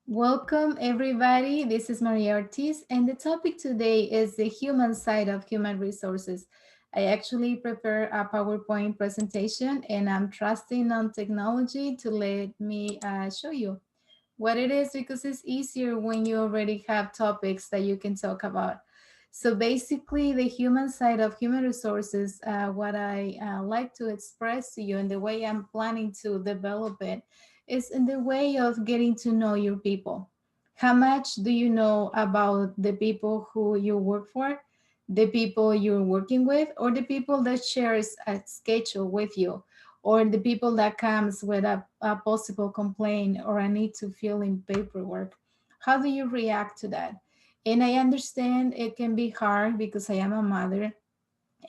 Welcome, everybody. This is Maria Ortiz, and the topic today is the human side of human resources. I actually prepare a PowerPoint presentation, and I'm trusting on technology to let me show you what it is because it's easier when you already have topics that you can talk about. So, basically, the human side of human resources, what I like to express to you and the way I'm planning to develop it is in the way of getting to know your people. How much do you know about the people who you work for, the people you're working with, or the people that shares a schedule with you, or the people that comes with a possible complaint or a need to fill in paperwork? How do you react to that? And I understand it can be hard because I am a mother,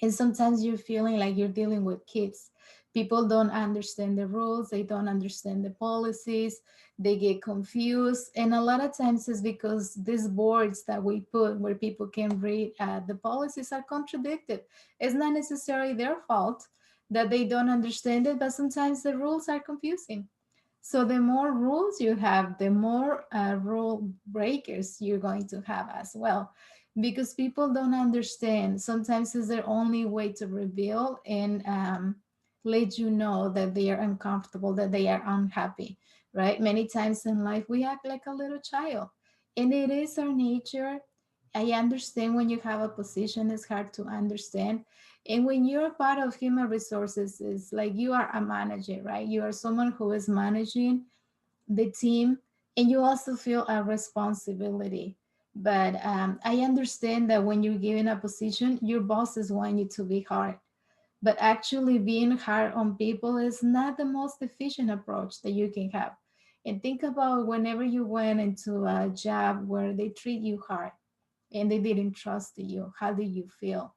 and sometimes you're feeling like you're dealing with kids. People don't understand the rules, they don't understand the policies, they get confused. And a lot of times it's because these boards that we put where people can read the policies are contradicted. It's not necessarily their fault that they don't understand it, but sometimes the rules are confusing. So the more rules you have, the more rule breakers you're going to have as well, because people don't understand. Sometimes it's their only way to reveal and let you know that they are uncomfortable, that they are unhappy, right? Many times in life we act like a little child, and it is our nature. I understand when you have a position, it's hard to understand. And when you're part of human resources, it's like you are a manager, right? You are someone who is managing the team, and you also feel a responsibility. But I understand that when you're given a position, your bosses want you to be hard. But actually, being hard on people is not the most efficient approach that you can have. And think about whenever you went into a job where they treat you hard and they didn't trust you, how do you feel?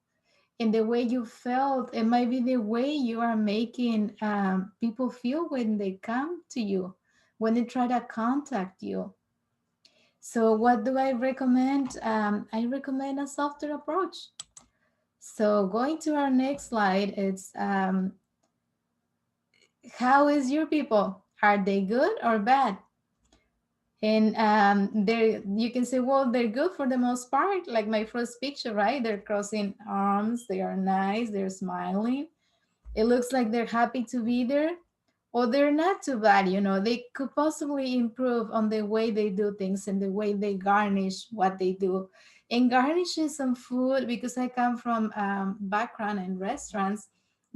And the way you felt, it might be the way you are making people feel when they come to you, when they try to contact you. So, what do I recommend? I recommend a softer approach. So, going to our next slide, it's how is your people? Are they good or bad? And they you can say, well, they're good for the most part, like my first picture, right? They're crossing arms, they are nice, they're smiling. It looks like they're happy to be there, or they're not too bad. They could possibly improve on the way they do things and the way they garnish what they do. And garnishes some food, because I come from background in restaurants.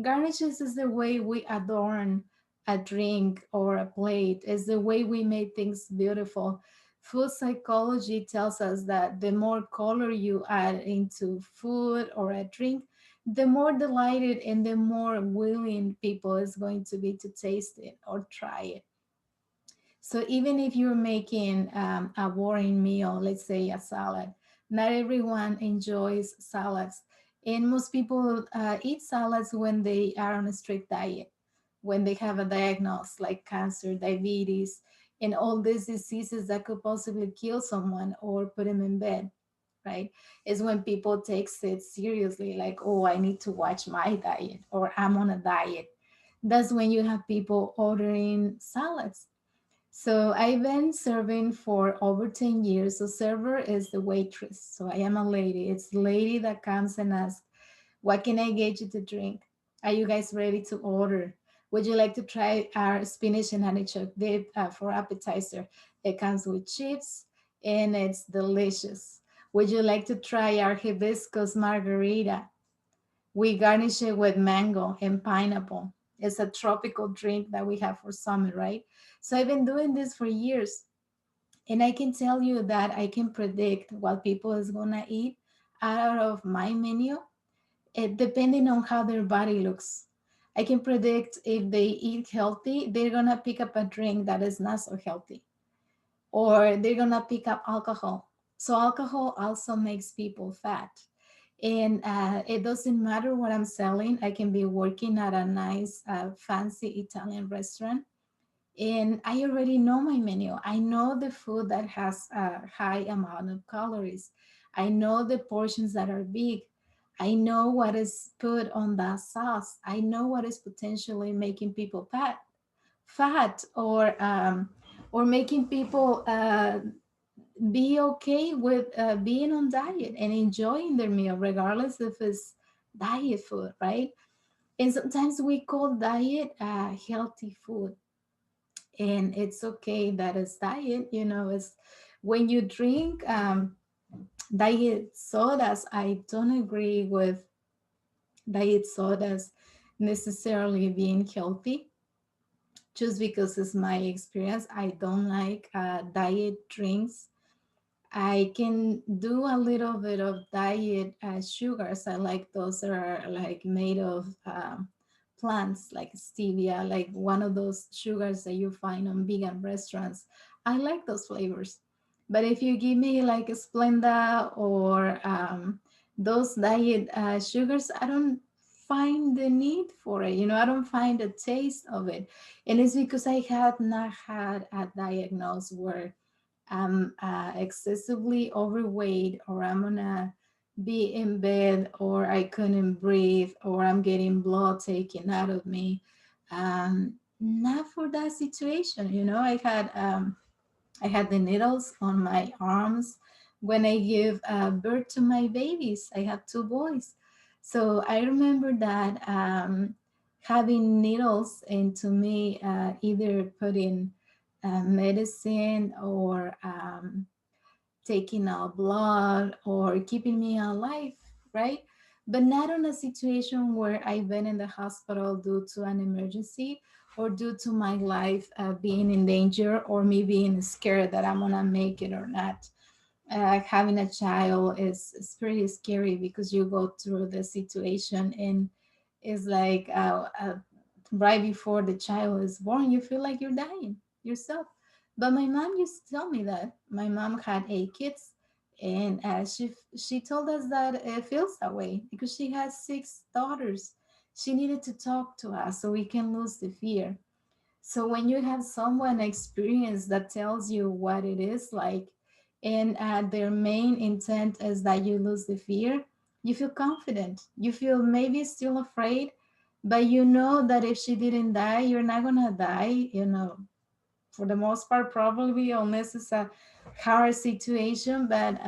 Garnishes is the way we adorn a drink or a plate, is the way we make things beautiful. Food psychology tells us that the more color you add into food or a drink, the more delighted and the more willing people is going to be to taste it or try it. So even if you're making a boring meal, let's say a salad, not everyone enjoys salads. And most people eat salads when they are on a strict diet, when they have a diagnosis like cancer, diabetes, and all these diseases that could possibly kill someone or put them in bed, right? Is when people takes it seriously, like, oh, I need to watch my diet or I'm on a diet. That's when you have people ordering salads. So I've been serving for over 10 years. So server is the waitress. So I am a lady. It's the lady that comes and asks, what can I get you to drink? Are you guys ready to order? Would you like to try our spinach and artichoke dip for appetizer? It comes with chips and it's delicious. Would you like to try our hibiscus margarita? We garnish it with mango and pineapple. It's a tropical drink that we have for summer, right? So I've been doing this for years. And I can tell you that I can predict what people is gonna eat out of my menu, depending on how their body looks. I can predict if they eat healthy, they're gonna pick up a drink that is not so healthy, or they're gonna pick up alcohol. So alcohol also makes people fat. And it doesn't matter what I'm selling. I can be working at a nice, fancy Italian restaurant, and I already know my menu. I know the food that has a high amount of calories. I know the portions that are big. I know what is put on that sauce. I know what is potentially making people fat, or or making people be okay with being on diet and enjoying their meal, regardless if it's diet food, right? And sometimes we call diet healthy food, and it's okay that it's diet. You know, it's when you drink diet sodas. I don't agree with diet sodas necessarily being healthy, just because it's my experience. I don't like diet drinks. I can do a little bit of diet sugars. I like those that are like made of plants, like stevia, like one of those sugars that you find on vegan restaurants. I like those flavors. But if you give me like a Splenda or those diet sugars, I don't find the need for it. You know, I don't find the taste of it. And it's because I had not had a diagnosis where I'm excessively overweight, or I'm gonna be in bed, or I couldn't breathe, or I'm getting blood taken out of me. Not for that situation, you know. I had the needles on my arms when I give birth to my babies. I have two boys, so I remember that having needles into me, either putting medicine or taking out blood or keeping me alive, right? But not on a situation where I've been in the hospital due to an emergency, or due to my life being in danger, or me being scared that I'm gonna make it or not. Having a child is pretty scary, because you go through the situation, and it's like right before the child is born, you feel like you're dying yourself. But my mom used to tell me that my mom had 8 kids, and she told us that it feels that way because she has 6 daughters. She needed to talk to us so we can lose the fear. So when you have someone experience that tells you what it is like, and their main intent is that you lose the fear, you feel confident. You feel maybe still afraid, but you know that if she didn't die, you're not gonna die. You know, for the most part, probably, unless it's a hard situation. But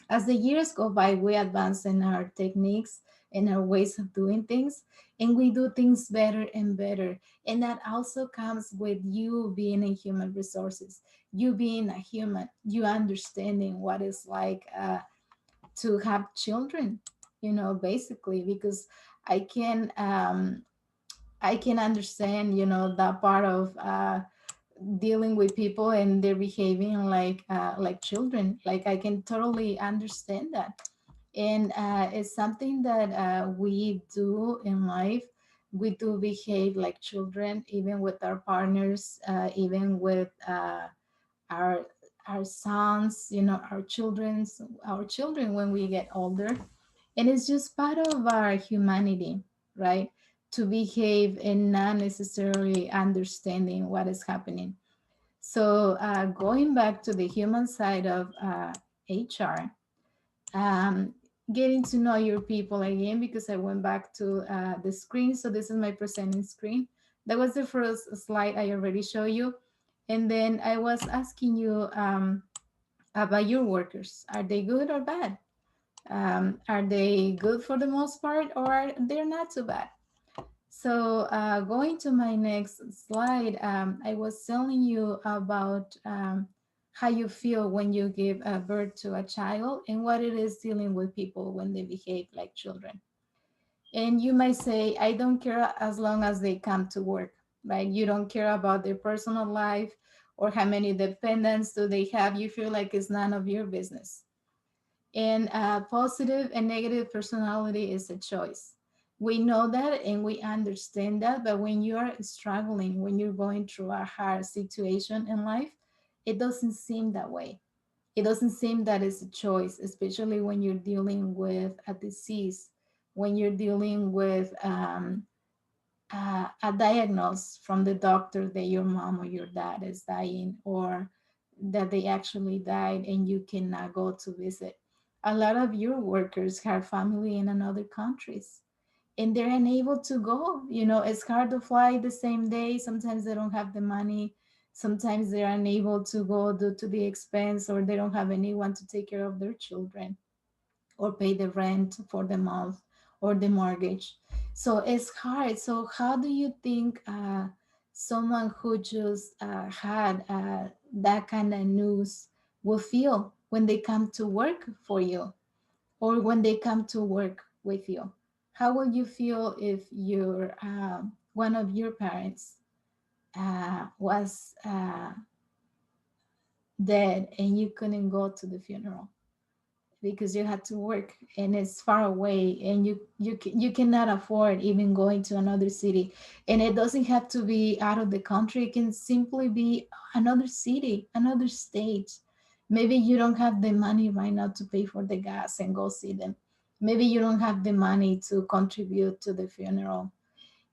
as the years go by, we advance in our techniques and our ways of doing things, and we do things better and better. And that also comes with you being in human resources, you being a human, you understanding what it's like to have children, you know, basically, because I can I can understand, you know, that part of dealing with people and they're behaving like children. Like I can totally understand that, and it's something that we do in life. We do behave like children, even with our partners, even with our our sons, you know, our children when we get older. And it's just part of our humanity, right? To behave and not necessarily understanding what is happening. So going back to the human side of HR, um, getting to know your people again, because I went back to the screen. So this is my presenting screen. That was the first slide I already showed you. And then I was asking you about your workers. Are they good or bad? Are they good for the most part, or are they not too bad? So going to my next slide, I was telling you about how you feel when you give birth to a child, and what it is dealing with people when they behave like children. And you might say, I don't care as long as they come to work, right? You don't care about their personal life or how many dependents do they have. You feel like it's none of your business. And positive and negative personality is a choice. We know that and we understand that, but when you are struggling, when you're going through a hard situation in life, it doesn't seem that way. It doesn't seem that it's a choice, especially when you're dealing with a disease, when you're dealing with a diagnosis from the doctor that your mom or your dad is dying, or that they actually died and you cannot go to visit. A lot of your workers have family in another countries, and they're unable to go. You know, it's hard to fly the same day. Sometimes they don't have the money Sometimes they are unable to go due to the expense, or they don't have anyone to take care of their children or pay the rent for the month or the mortgage. So it's hard. So how do you think someone who just had that kind of news will feel when they come to work for you, or when they come to work with you? How will you feel if your one of your parents was dead and you couldn't go to the funeral because you had to work and it's far away, and you cannot afford even going to another city? And it doesn't have to be out of the country, it can simply be another city, another state. Maybe you don't have the money right now to pay for the gas and go see them. Maybe you don't have the money to contribute to the funeral.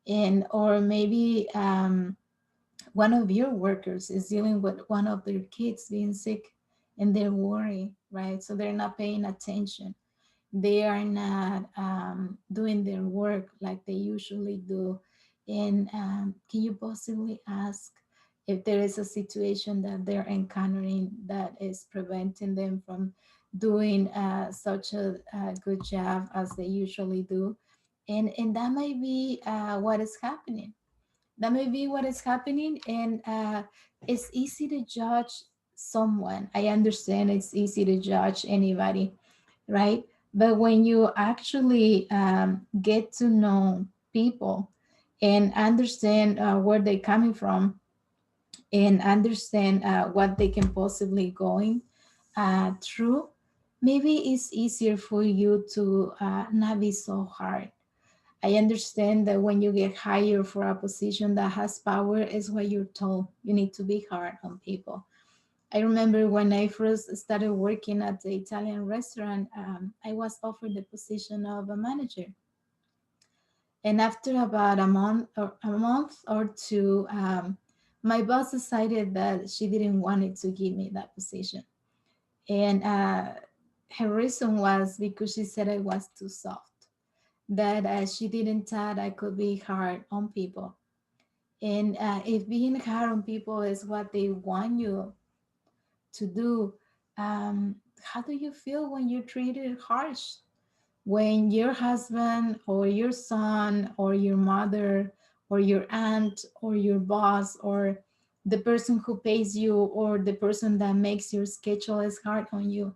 And or maybe one of your workers is dealing with one of their kids being sick, and they're worried, right? So they're not paying attention. They are not doing their work like they usually do. And can you possibly ask if there is a situation that they're encountering that is preventing them from doing such a good job as they usually do? And that might be what is happening. That may be what is happening. And it's easy to judge someone. I understand it's easy to judge anybody, right? But when you actually get to know people and understand where they're coming from, and understand what they can possibly going through, maybe it's easier for you to not be so hard. I understand that when you get hired for a position that has power, is what you're told. You need to be hard on people. I remember when I first started working at the Italian restaurant, I was offered the position of a manager. And after about a month or two, my boss decided that she didn't want it to give me that position. And her reason was because she said I was too soft, that she didn't thought I could be hard on people. And if being hard on people is what they want you to do, how do you feel when you're treated harsh? When your husband or your son or your mother or your aunt or your boss or the person who pays you or the person that makes your schedule is hard on you,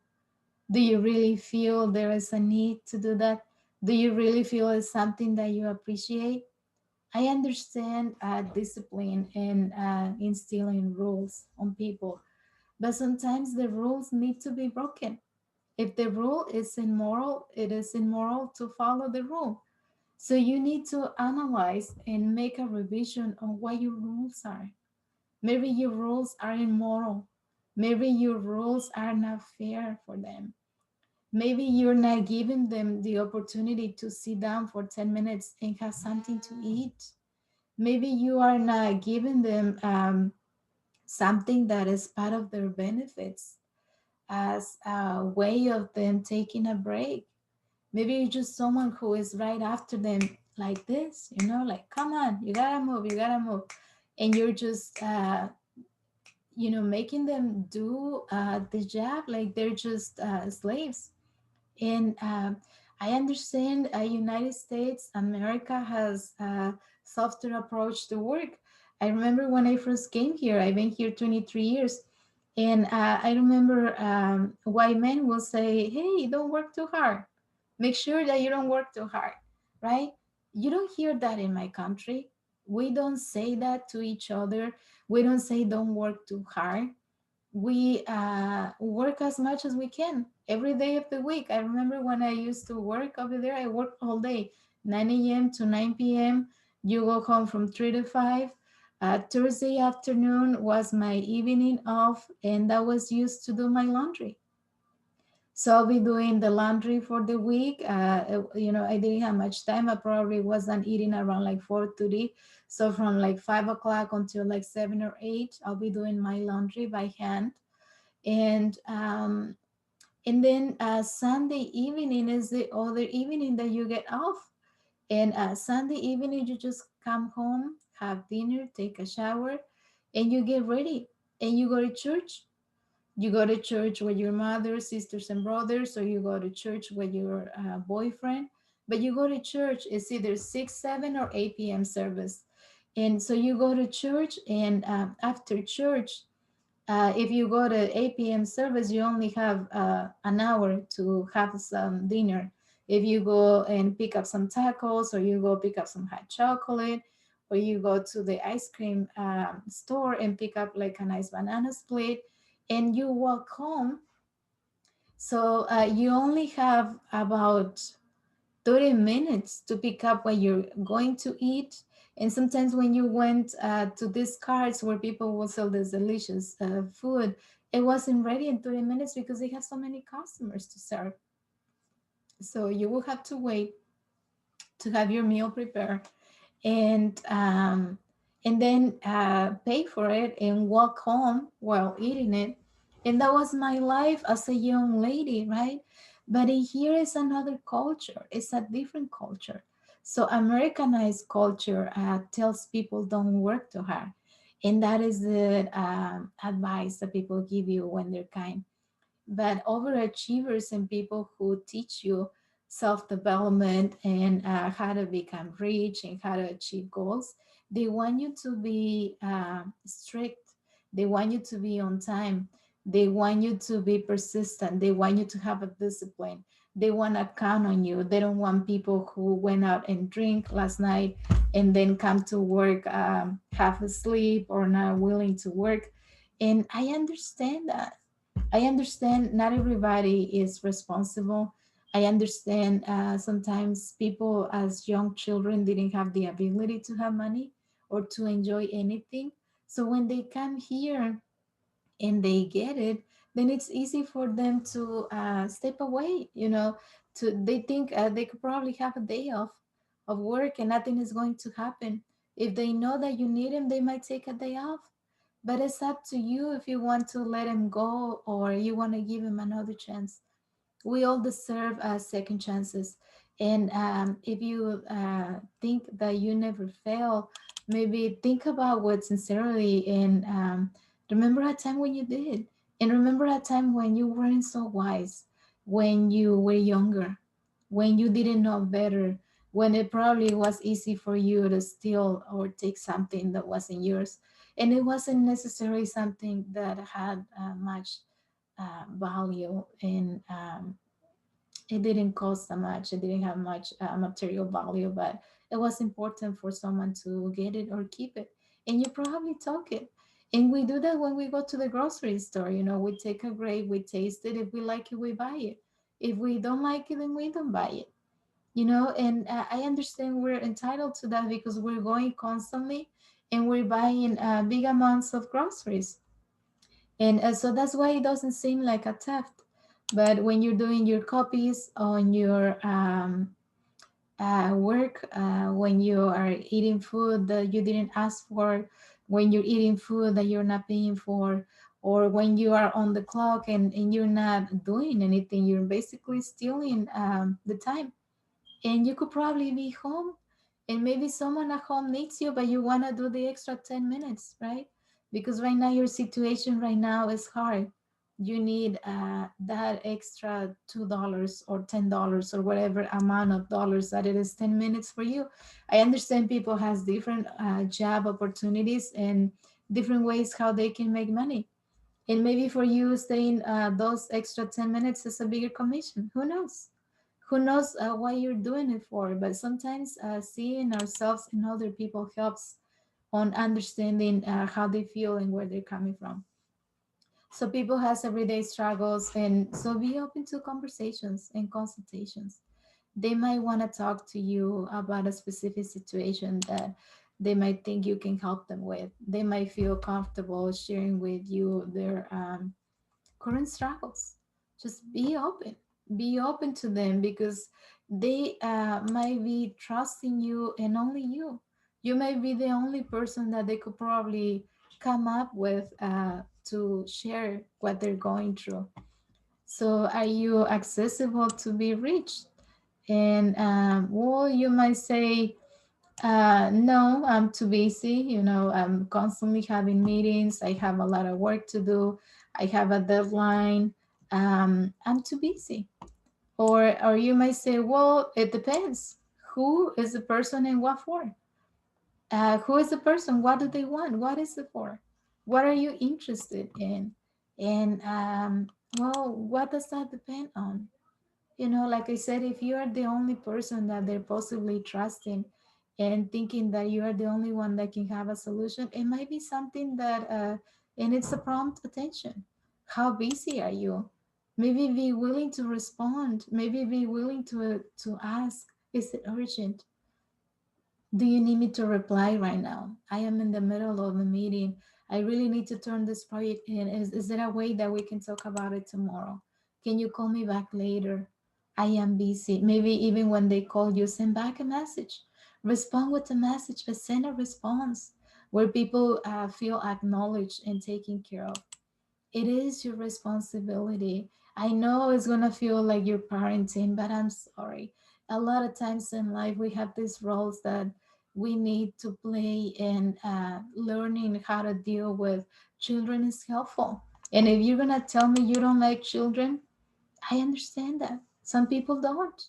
do you really feel there is a need to do that? Do you really feel it's something that you appreciate? I understand discipline and instilling rules on people, but sometimes the rules need to be broken. If the rule is immoral, it is immoral to follow the rule. So you need to analyze and make a revision on what your rules are. Maybe your rules are immoral. Maybe your rules are not fair for them. Maybe you're not giving them the opportunity to sit down for 10 minutes and have something to eat. Maybe you are not giving them something that is part of their benefits as a way of them taking a break. Maybe you're just someone who is right after them like this, like, come on, you gotta move, you gotta move. And you're just, making them do the job like they're just slaves. And I understand United States, America has a softer approach to work. I remember when I first came here, I've been here 23 years. And I remember white men will say, hey, don't work too hard. Make sure that you don't work too hard, right? You don't hear that in my country. We don't say that to each other. We don't say don't work too hard. We work as much as we can every day of the week. I remember when I used to work over there, I worked all day, 9 a.m. to 9 p.m. You go home from 3 to 5. Thursday afternoon was my evening off, and that was used to do my laundry. So I'll be doing the laundry for the week. I didn't have much time. I probably wasn't eating around like 4:30. So from like 5 o'clock until like 7 or 8, I'll be doing my laundry by hand. And then Sunday evening is the other evening that you get off. And Sunday evening, you just come home, have dinner, take a shower, and you get ready and you go to church. You go to church with your mother, sisters, and brothers, or you go to church with your boyfriend. But you go to church, it's either 6, 7, or 8 p.m. service. And so you go to church, and after church, if you go to 8 p.m. service, you only have an hour to have some dinner. If you go and pick up some tacos, or you go pick up some hot chocolate, or you go to the ice cream store and pick up like a nice banana split, and you walk home. So you only have about 30 minutes to pick up what you're going to eat. And sometimes when you went to these carts where people will sell this delicious food, it wasn't ready in 30 minutes because they have so many customers to serve. So you will have to wait to have your meal prepared, and then pay for it and walk home while eating it. And that was my life as a young lady, right? But here is another culture. It's a different culture. So Americanized culture tells people don't work too hard, and that is the advice that people give you when they're kind. But overachievers and people who teach you self development and how to become rich and how to achieve goals, they want you to be strict. They want you to be on time. They want you to be persistent. They want you to have a discipline. They want to count on you. They don't want people who went out and drink last night and then come to work half asleep or not willing to work. And I understand that. I understand not everybody is responsible. I understand sometimes people as young children didn't have the ability to have money or to enjoy anything. So when they come here and they get it, then it's easy for them to step away. To they think they could probably have a day off of work and nothing is going to happen. If they know that you need them, they might take a day off, but it's up to you if you want to let him go or you want to give him another chance. We all deserve second chances. And if you think that you never fail, maybe think about what sincerely and remember a time when you did. And remember a time when you weren't so wise, when you were younger, when you didn't know better, when it probably was easy for you to steal or take something that wasn't yours. And it wasn't necessarily something that had much value, and it didn't cost that much. It didn't have much material value, but it was important for someone to get it or keep it. And you probably took it. And we do that when we go to the grocery store. We take a grape, we taste it. If we like it, we buy it. If we don't like it, then we don't buy it. And I understand we're entitled to that because we're going constantly and we're buying big amounts of groceries. And so that's why it doesn't seem like a theft. But when you're doing your copies on your work, when you are eating food that you didn't ask for, when you're eating food that you're not paying for, or when you are on the clock and you're not doing anything, you're basically stealing the time. And you could probably be home and maybe someone at home needs you, but you want to do the extra 10 minutes, right? Because right now your situation right now is hard. You need that extra $2 or $10 or whatever amount of dollars that it is 10 minutes for you. I understand people has different job opportunities and different ways how they can make money. And maybe for you staying those extra 10 minutes is a bigger commission. Who knows? Who knows what you're doing it for? But sometimes seeing ourselves in other people helps on understanding how they feel and where they're coming from. So people has everyday struggles, and so be open to conversations and consultations. They might want to talk to you about a specific situation that they might think you can help them with. They might feel comfortable sharing with you their current struggles. Just be open to them because they might be trusting you and only you. You may be the only person that they could probably come up with to share what they're going through. So, are you accessible to be reached? And well, you might say, No, I'm too busy. I'm constantly having meetings. I have a lot of work to do. I have a deadline. I'm too busy. Or you might say, well, it depends. Who is the person and what for? Who is the person? What do they want? What is it for? What are you interested in? And well, what does that depend on? Like I said, if you are the only person that they're possibly trusting and thinking that you are the only one that can have a solution, it might be something that, and it's a prompt attention. How busy are you? Maybe be willing to respond. Maybe be willing to ask, is it urgent? Do you need me to reply right now? I am in the middle of a meeting. I really need to turn this project in. Is there a way that we can talk about it tomorrow? Can you call me back later? I am busy. Maybe even when they call you, send back a message. Respond with a message, but send a response where people feel acknowledged and taken care of. It is your responsibility. I know it's gonna feel like you're parenting, but I'm sorry. A lot of times in life, we have these roles that we need to play, and learning how to deal with children is helpful. And if you're gonna tell me you don't like children, I understand that. Some people don't.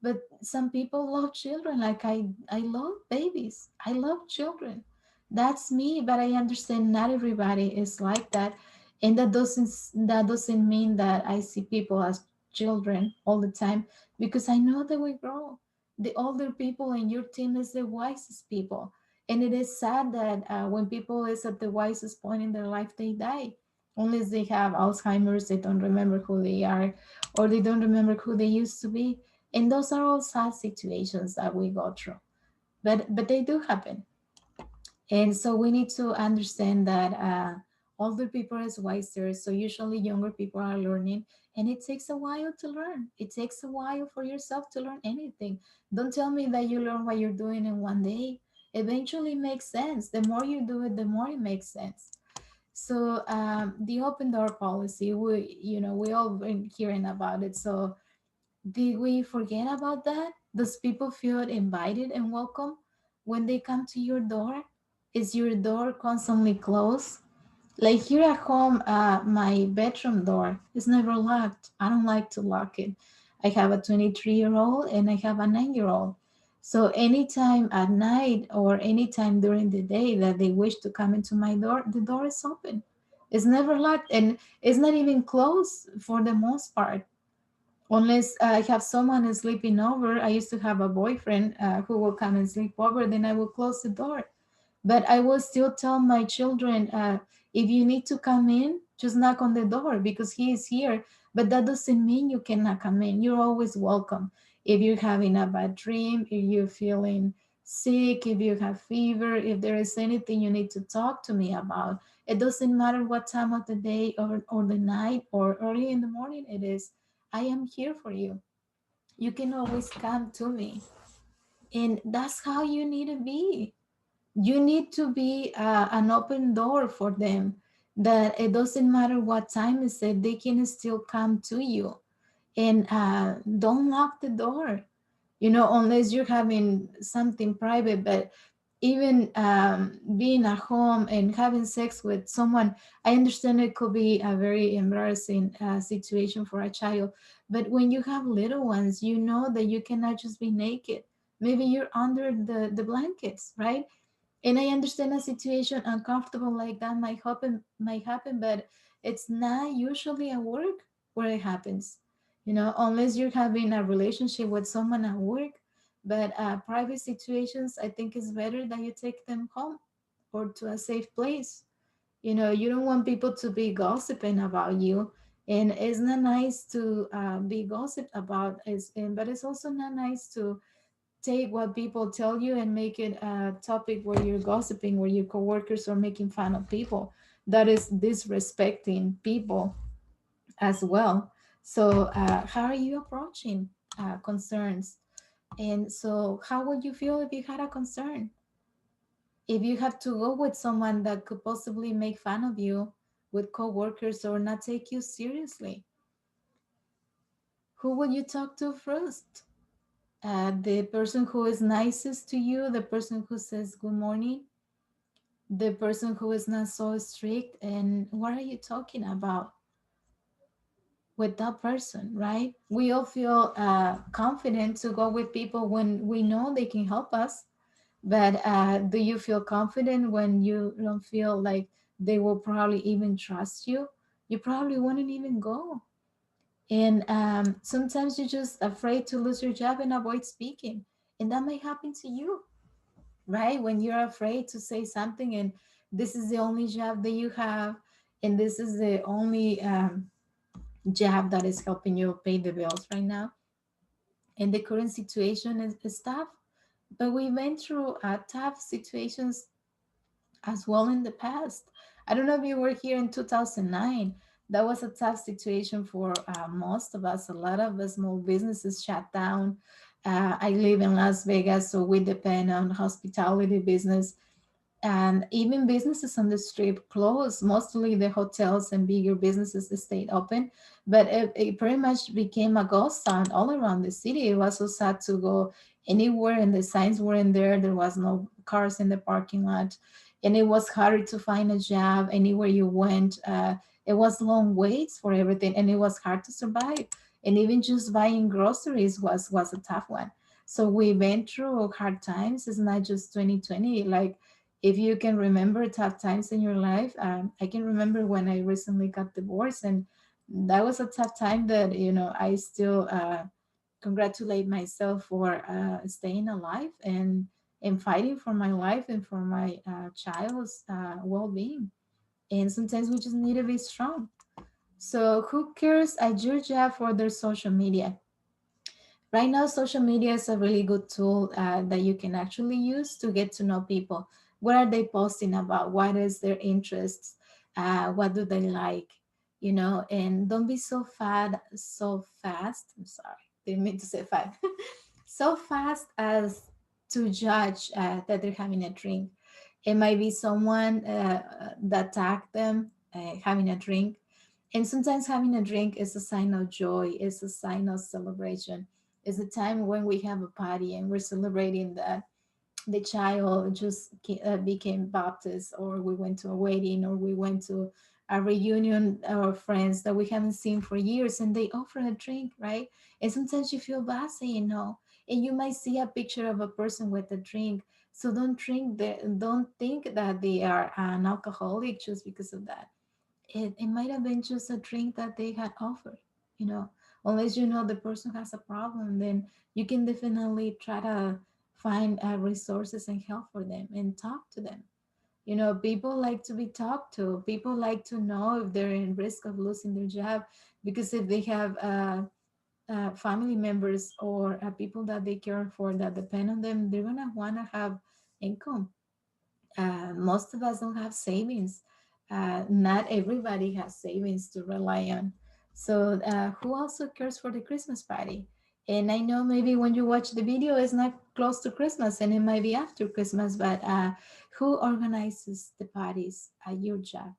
But some people love children. Like I love babies. I love children. That's me, but I understand not everybody is like that. And that doesn't mean that I see people as children all the time, because I know that we grow. The older people in your team is the wisest people. And it is sad that when people is at the wisest point in their life, they die. Unless they have Alzheimer's, they don't remember who they are, or they don't remember who they used to be. And those are all sad situations that we go through, but they do happen. And so we need to understand that older people is wiser, so usually younger people are learning, and it takes a while to learn. It takes a while for yourself to learn anything. Don't tell me that you learn what you're doing in one day. Eventually makes sense. The more you do it, the more it makes sense. So the open door policy, we all been hearing about it. So did we forget about that? Does people feel invited and welcome when they come to your door? Is your door constantly closed? Like here at home, my bedroom door is never locked. I don't like to lock it. I have a 23-year-old and I have a 9-year-old. So anytime at night or anytime during the day that they wish to come into my door, the door is open. It's never locked, and it's not even closed for the most part, unless I have someone sleeping over. I used to have a boyfriend who will come and sleep over, then I will close the door. But I will still tell my children, if you need to come in, just knock on the door because he is here. But that doesn't mean you cannot come in. You're always welcome. If you're having a bad dream, if you're feeling sick, if you have fever, if there is anything you need to talk to me about, it doesn't matter what time of the day or the night or early in the morning it is. I am here for you. You can always come to me. And that's how you need to be. You need to be an open door for them, that it doesn't matter what time is it, they can still come to you. And don't lock the door, unless you're having something private. But even being at home and having sex with someone, I understand it could be a very embarrassing situation for a child. But when you have little ones, you know that you cannot just be naked. Maybe you're under the blankets, right? And I understand a situation uncomfortable like that might happen, but it's not usually at work where it happens. Unless you're having a relationship with someone at work. But private situations, I think it's better that you take them home or to a safe place. You don't want people to be gossiping about you. And it's not nice to be gossiped about, but it's also not nice to take what people tell you and make it a topic where you're gossiping, where your coworkers are making fun of people. That is disrespecting people as well. So how are you approaching concerns? And so how would you feel if you had a concern, if you have to go with someone that could possibly make fun of you with coworkers or not take you seriously? Who would you talk to first? The person who is nicest to you, the person who says good morning, the person who is not so strict. And what are you talking about with that person, right? We all feel confident to go with people when we know they can help us. But do you feel confident when you don't feel like they will probably even trust you? You probably wouldn't even go. And sometimes you're just afraid to lose your job and avoid speaking. And that may happen to you, right? When you're afraid to say something and this is the only job that you have, and this is the only job that is helping you pay the bills right now. And the current situation is tough. But we went through tough situations as well in the past. I don't know if you were here in 2009. That was a tough situation for most of us. A lot of the small businesses shut down. I live in Las Vegas, so we depend on hospitality business, and even businesses on the strip closed. Mostly the hotels and bigger businesses stayed open, but it pretty much became a ghost town all around the city. It was so sad to go anywhere, and the signs weren't there. There was no cars in the parking lot, and it was harder to find a job anywhere you went. It was long waits for everything, and it was hard to survive. And even just buying groceries was a tough one. So we went through hard times. It's not just 2020. Like, if you can remember tough times in your life, I can remember when I recently got divorced, and that was a tough time that, I still congratulate myself for staying alive and fighting for my life and for my child's well-being. And sometimes we just need to be strong. So who cares at your job for their social media? Right now, social media is a really good tool that you can actually use to get to know people. What are they posting about? What is their interests? What do they like? And don't be so so fast. I'm sorry, didn't mean to say fat. So fast as to judge that they're having a drink. It might be someone that tagged them having a drink, and sometimes having a drink is a sign of joy, it's a sign of celebration. It's a time when we have a party and we're celebrating that the child just became Baptist, or we went to a wedding, or we went to a reunion of friends that we haven't seen for years, and they offer a drink, right? And sometimes you feel bad saying no, and you might see a picture of a person with a drink. So don't think that they are an alcoholic just because of that. It might have been just a drink that they had offered, you know. Unless you know the person has a problem, then you can definitely try to find resources and help for them and talk to them. People like to be talked to. People like to know if they're in risk of losing their job, because if they have family members or people that they care for that depend on them, they're gonna want to have income. Most of us don't have savings. Not everybody has savings to rely on. So, who also cares for the Christmas party? And I know maybe when you watch the video, it's not close to Christmas and it might be after Christmas, but who organizes the parties at your job?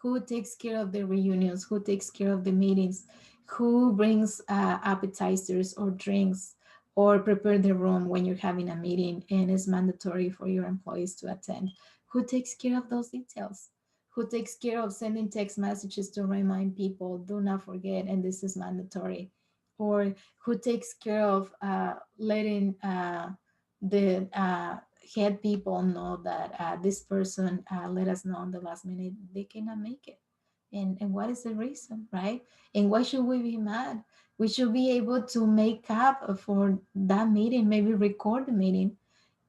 Who takes care of the reunions? Who takes care of the meetings? Who brings appetizers or drinks, or prepare the room when you're having a meeting and it's mandatory for your employees to attend? Who takes care of those details? Who takes care of sending text messages to remind people, do not forget, and this is mandatory? Or who takes care of letting the head people know that this person let us know on the last minute they cannot make it? And what is the reason, right? And why should we be mad? We should be able to make up for that meeting, maybe record the meeting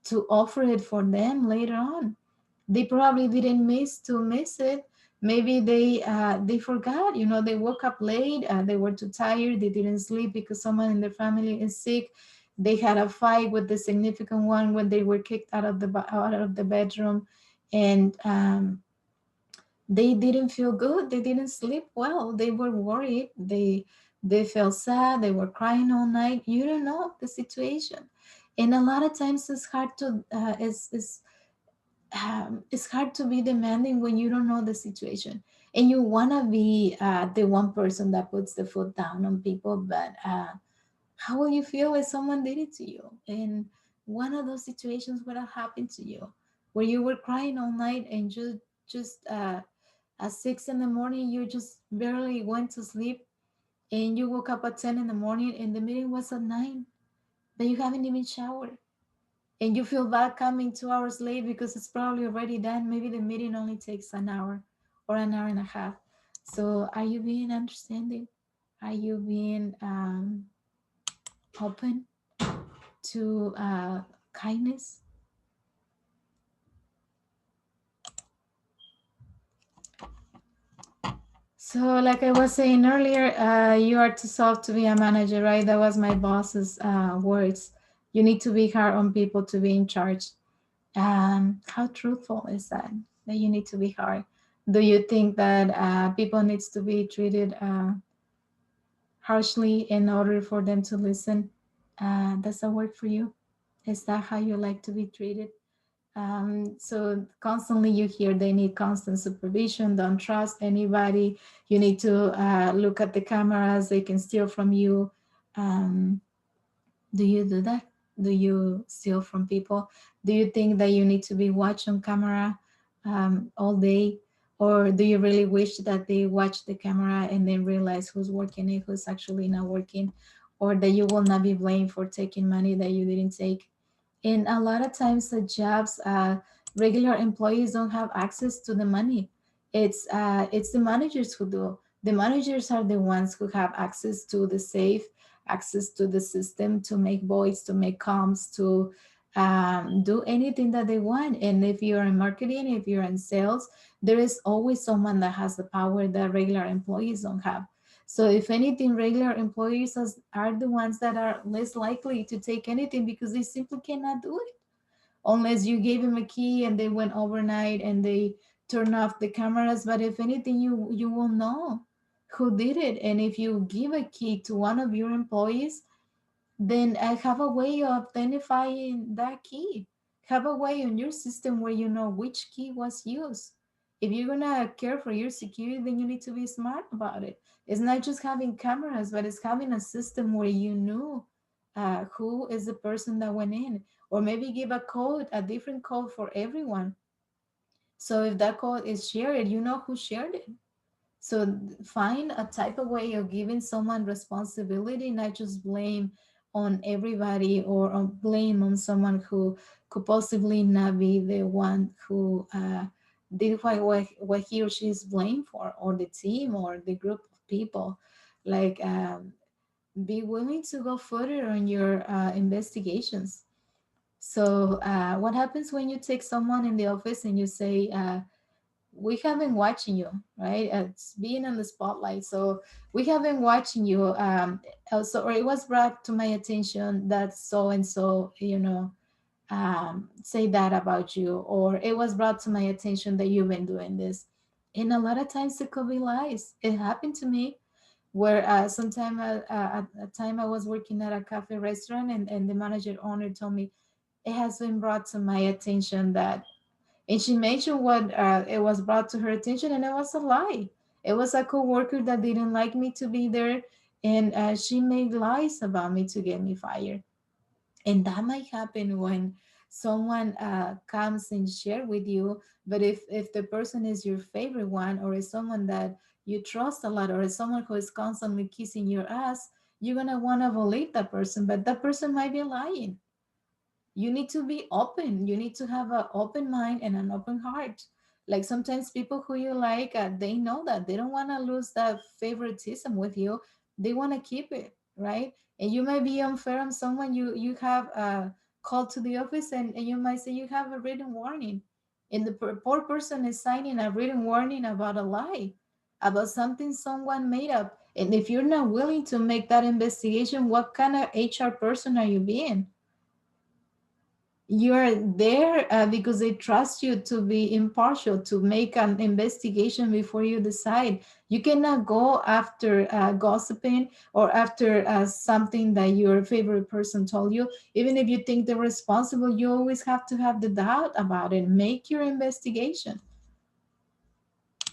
to offer it for them later on. They probably didn't miss it. Maybe they forgot. They woke up late. They were too tired. They didn't sleep because someone in their family is sick. They had a fight with the significant one when they were kicked out of the bedroom, and they didn't feel good. They didn't sleep well. They were worried. They felt sad. They were crying all night. You don't know the situation, and a lot of times it's hard to be demanding when you don't know the situation, and you want to be the one person that puts the foot down on people, but How will you feel if someone did it to you? And one of those situations would have happened to you, where you were crying all night and just at 6 in the morning, you just barely went to sleep, and you woke up at 10 in the morning, and the meeting was at 9, but you haven't even showered, and you feel bad coming 2 hours late because it's probably already done. Maybe the meeting only takes an hour or an hour and a half. So, are you being understanding? Are you being open to kindness? So, like I was saying earlier, you are too soft to be a manager, right? That was my boss's words. You need to be hard on people to be in charge. How truthful is that? That you need to be hard. Do you think that people needs to be treated harshly in order for them to listen? Does that work for you? Is that how you like to be treated? So constantly you hear they need constant supervision. Don't trust anybody. You need to look at the cameras. They can steal from you. Um, do you do that? Do you steal from people? Do you think that you need to be watched on camera all day? Or do you really wish that they watch the camera and then realize who's working and who's actually not working? Or that you will not be blamed for taking money that you didn't take? And a lot of times the jobs, regular employees don't have access to the money. It's the managers who do. The managers are the ones who have access to the safe, access to the system to make voice, to make comms, to do anything that they want. And if you're in marketing, if you're in sales, there is always someone that has the power that regular employees don't have. So if anything, regular employees are the ones that are less likely to take anything because they simply cannot do it unless you gave them a key and they went overnight and they turn off the cameras. But if anything, you will know who did it. And if you give a key to one of your employees, then I have a way of identifying that key. Have a way on your system where you know which key was used. If you're gonna care for your security, then you need to be smart about it. It's not just having cameras, but it's having a system where you know who is the person that went in, or maybe give a code, a different code for everyone. So if that code is shared, you know who shared it. So find a type of way of giving someone responsibility, not just blame on everybody or on blame on someone who could possibly not be the one who did what he or she is blamed for, or the team or the group of people. Like be willing to go further on your investigations. So what happens when you take someone in the office and you say, we have been watching you, right? It's being on the spotlight. So we have been watching you. Also, or it was brought to my attention that so and so, say that about you, or it was brought to my attention that you've been doing this. And a lot of times it could be lies. It happened to me where sometime at a time I was working at a cafe restaurant, and the manager owner told me it has been brought to my attention that, and she mentioned what it was brought to her attention, and it was a lie. It was a coworker that didn't like me to be there, and she made lies about me to get me fired. And that might happen when someone comes and share with you. But if the person is your favorite one, or is someone that you trust a lot, or is someone who is constantly kissing your ass, you're gonna want to believe that person, but that person might be lying. You need to be open. You need to have an open mind and an open heart. Like sometimes people who you like, they know that they don't want to lose that favoritism with you. They want to keep it, right? And you might be unfair on someone you have called to the office, and you might say you have a written warning, and the poor person is signing a written warning about a lie, about something someone made up. And if you're not willing to make that investigation, what kind of HR person are you being? You're there because they trust you to be impartial, to make an investigation before you decide. You cannot go after gossiping, or after something that your favorite person told you. Even if you think they're responsible, you always have to have the doubt about it. Make your investigation.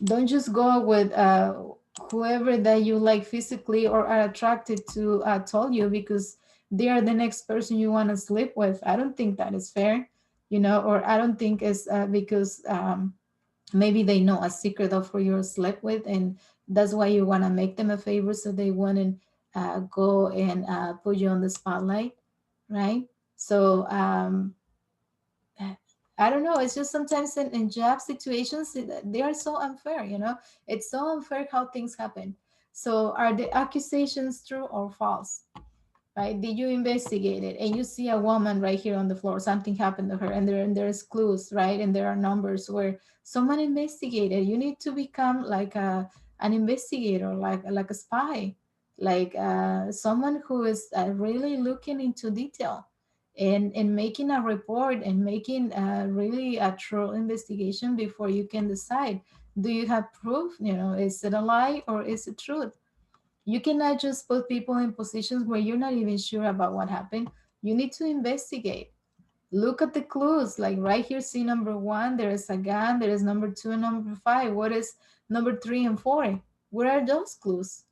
Don't just go with whoever that you like physically or are attracted to told you because they are the next person you want to sleep with. I don't think that is fair, or I don't think it's because maybe they know a secret of who you slept with, and that's why you want to make them a favor so they wouldn't go and put you on the spotlight, right? So I don't know. It's just sometimes in job situations, they are so unfair, It's so unfair how things happen. So are the accusations true or false? Right? Did you investigate it? And you see a woman right here on the floor, something happened to her, and there's clues, right? And there are numbers where someone investigated. You need to become like an investigator, like a spy, like someone who is really looking into detail and making a report and making really a true investigation before you can decide. Do you have proof? Is it a lie or is it truth? You cannot just put people in positions where you're not even sure about what happened. You need to investigate. Look at the clues. Like right here, see number one, there is a gun, there is number two and number five. What is number three and four? Where are those clues?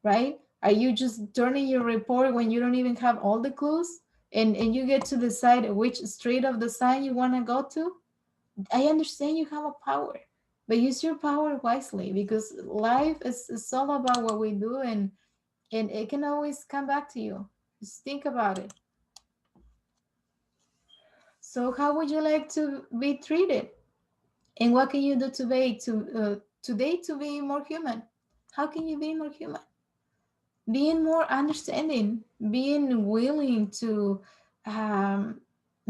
Right? Are you just turning your report when you don't even have all the clues? And you get to decide which street of the sign you want to go to? I understand you have a power, but use your power wisely because life is all about what we do, and it can always come back to you. Just think about it. So how would you like to be treated, and what can you do today to be more human? How can you be more human? Being more understanding, being willing to um,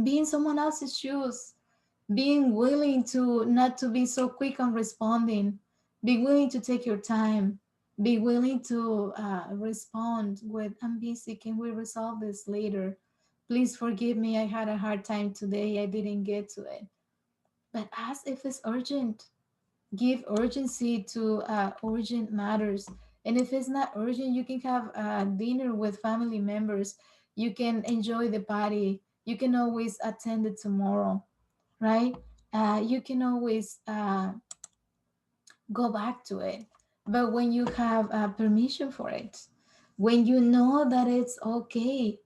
be in someone else's shoes, being willing to not to be so quick on responding, be willing to take your time, be willing to respond with, I'm busy, can we resolve this later? Please forgive me, I had a hard time today, I didn't get to it. But ask if it's urgent. Give urgency to urgent matters. And if it's not urgent, you can have dinner with family members. You can enjoy the party. You can always attend it tomorrow, right? You can always go back to it. But when you have permission for it, when you know that it's okay,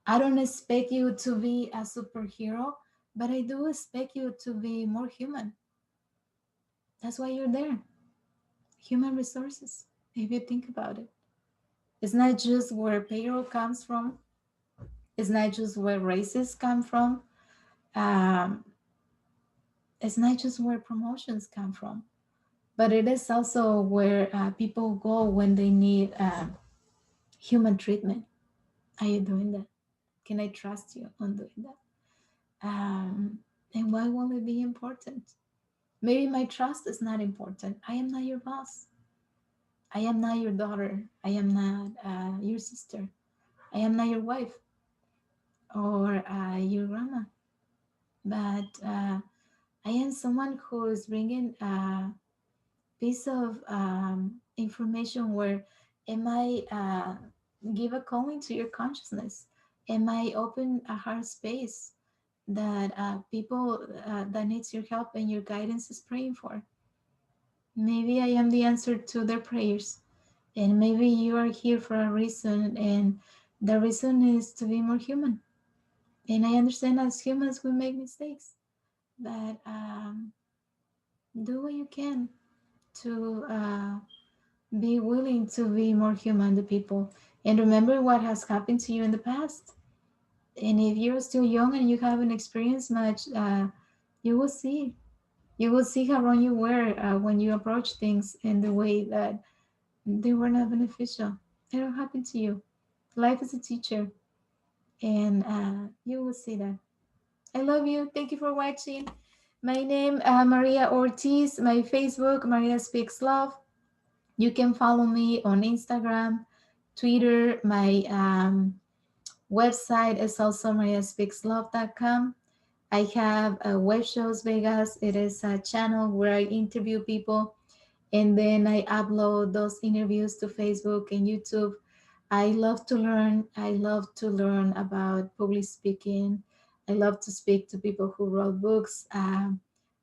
I don't expect you to be a superhero, but I do expect you to be more human. That's why you're there. Human resources, if you think about it. It's not just where payroll comes from, it's not just where races come from, um, it's not just where promotions come from, but it is also where people go when they need human treatment. Are you doing that? Can I trust you on doing that? And why will it be important? Maybe my trust is not important. I am not your boss. I am not your daughter. I am not your sister. I am not your wife or your grandma. But I am someone who is bringing a piece of information where am I give a calling to your consciousness? Am I open a heart space that people that needs your help and your guidance is praying for? Maybe I am the answer to their prayers, and maybe you are here for a reason, and the reason is to be more human. And I understand as humans we make mistakes, but do what you can to be willing to be more human to people, and remember what has happened to you in the past. And if you're still young and you haven't experienced much, you will see. You will see how wrong you were when you approach things in the way that they were not beneficial. It'll happen to you. Life is a teacher, and you will see that. I love you. Thank you for watching. My name Maria Ortiz. My Facebook Maria Speaks Love. You can follow me on Instagram, Twitter. My website is also mariaspeakslove.com. I have Web Shows Vegas. It is a channel where I interview people and then I upload those interviews to Facebook and YouTube. I love to learn. I love to learn about public speaking. I love to speak to people who wrote books. I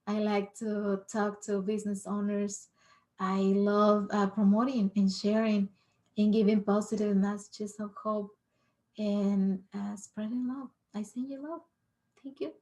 like to talk to business owners. I love promoting and sharing and giving positive messages of hope and spreading love. I send you love. Thank you.